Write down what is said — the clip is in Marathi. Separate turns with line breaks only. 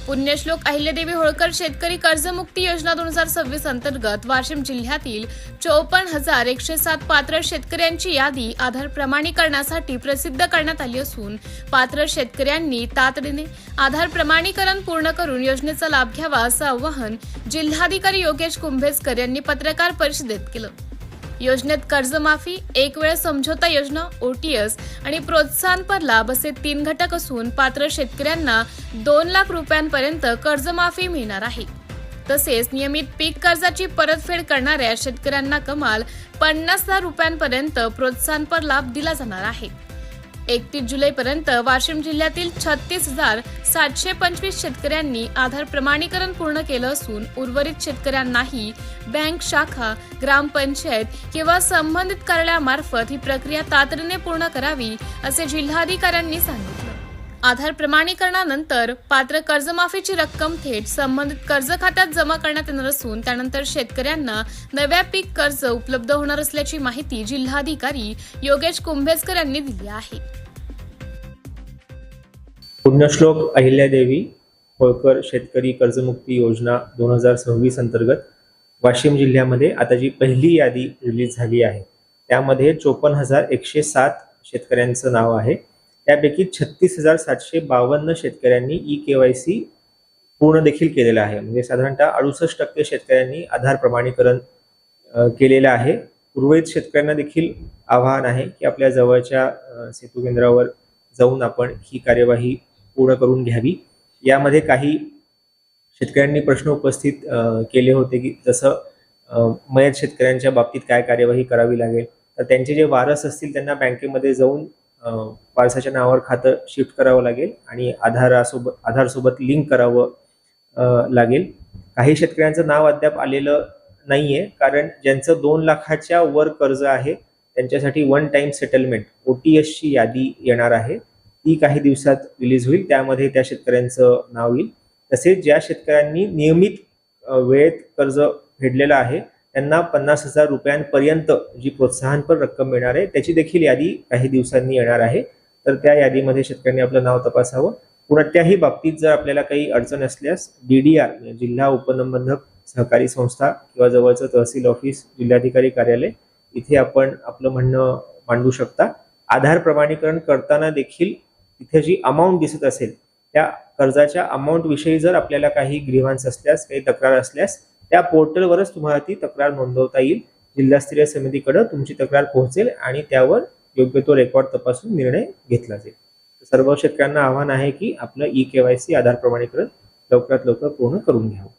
पुण्यश्लोक अहिल्यादेवी होळकर शेतकरी कर्जमुक्ती योजना 2026 अंतर्गत वाशिम जिल्ह्यातील 54,107 पात्र शेतकऱ्यांची यादी आधार प्रमाणीकरणासाठी प्रसिद्ध करण्यात आली असून पात्र शेतकऱ्यांनी तातडीने आधार प्रमाणीकरण पूर्ण करून योजनेचा लाभ घ्यावा असं आवाहन जिल्हाधिकारी योगेश कुंभेजकर यांनी पत्रकार परिषदेत केलं। योजनेत कर्जमाफी, एक वेळ समझोता योजना, ओटीएस आणि प्रोत्साहनपर लाभ असे 3 घटक असून पात्र शेतकऱ्यांना 2 लाख रुपयांपर्यंत कर्जमाफी मिळणार आहे। तसेच नियमित पीक कर्जाची परतफेड करणाऱ्या शेतकऱ्यांना कमाल 50,000 रुपयांपर्यंत प्रोत्साहनपर लाभ दिला जाणार आहे। 31 जुलैपर्यंत वाशिम जिल्ह्यातील 36,725 शेतकऱ्यांनी आधार प्रमाणीकरण पूर्ण केलं असून उर्वरित शेतकऱ्यांनाही बँक शाखा, ग्रामपंचायत किंवा संबंधित कार्यालयामार्फत ही प्रक्रिया तातडीने पूर्ण करावी असे जिल्हाधिकाऱ्यांनी सांगितलं। आधार प्रमाणीकरणानंतर पात्र कर्जमाफीची रक्कम थेट संबंधित कर्ज खात्यात जमा करण्यात येणार असून त्यानंतर शेतकऱ्यांना नव्या पीक कर्ज उपलब्ध होणार असल्याची माहिती जिल्हाधिकारी योगेश कुंभेजकर यांनी दिली आहे।
पुण्यश्लोक अहिल्यादेवी होळकर शेतकरी कर्जमुक्ती योजना 2026 अंतर्गत वाशिम जिल्ह्यामध्ये आता जी पहिली यादी रिलीज झाली आहे त्यामध्ये 54,107 शेतकऱ्यांचं नाव आहे। त्यापैकी 36,752 शेतकऱ्यांनी ई-केवायसी पूर्ण देखील केलेलं आहे। म्हणजे साधारणतः 68% शेतकऱ्यांनी आधार प्रमाणीकरण केलेलं आहे। उर्वरित शेतकऱ्यांना देखील आवाहन आहे की आपल्या जवळच्या सेतू केंद्रावर जाऊन आपण ही कार्यवाही पूर्ण करून घ्यावी। यामध्ये काही शेतकऱ्यांनी प्रश्न उपस्थित केले होते की जसं मयत शेतकऱ्यांच्या बाबतीत काय कार्यवाही करावी लागेल, तर त्यांचे जे वारस असतील त्यांना बँकेमध्ये जाऊन वारसाच्या नावावर खातं शिफ्ट करावं लागेल आणि आधार सोबत लिंक करावं लागेल। काही शेतकऱ्यांचं नाव अद्याप आलेलं नाहीये कारण ज्यांचं 2 लाखाच्या वर कर्ज आहे त्यांच्यासाठी वन टाइम सेटलमेंट OTS ची यादी येणार आहे। ती काही दिवसात रिलीज होईल, त्यामध्ये त्या शेतकऱ्यांचं नाव येईल। तसेच ज्या शेतकऱ्यांनी नियमित वेळेत कर्ज फेडलेलं आहे त्यांना 50,000 रुपयांपर्यंत जी प्रोत्साहनपर रक्कम मिळणार आहे त्याची देखील यादी काही दिवसांनी येणार आहे। तर त्या यादीमध्ये शेतकऱ्यांनी आपलं नाव तपासावं। कोणत्याही बाबतीत जर आपल्याला काही अडचण असल्यास DDR जिल्हा उपनिबंधक सहकारी संस्था किंवा जवळचं तहसील ऑफिस, जिल्हाधिकारी कार्यालय इथे आपण आपलं म्हणणं मांडू शकता। आधार प्रमाणीकरण करताना देखील तिथे जी अमाऊंट दिसत असेल त्या कर्जाच्या अमाऊंट विषयी जर आपल्याला काही ग्रीव्हन्स असल्यास, काही तक्रार असल्यास त्या पोर्टलवरच तुम्हाला ती तक्रार नोंदवता येईल। जिल्हास्तरीय समितीकडे तुमची तक्रार पोहोचेल आणि त्यावर योग्य तो रेकॉर्ड तपासून निर्णय घेतला जाईल। सर्व शेतकऱ्यांना आवाहन आहे की आपलं ई-केवायसी आधार प्रमाणीकरण लवकरात लवकर पूर्ण करून घ्यावं।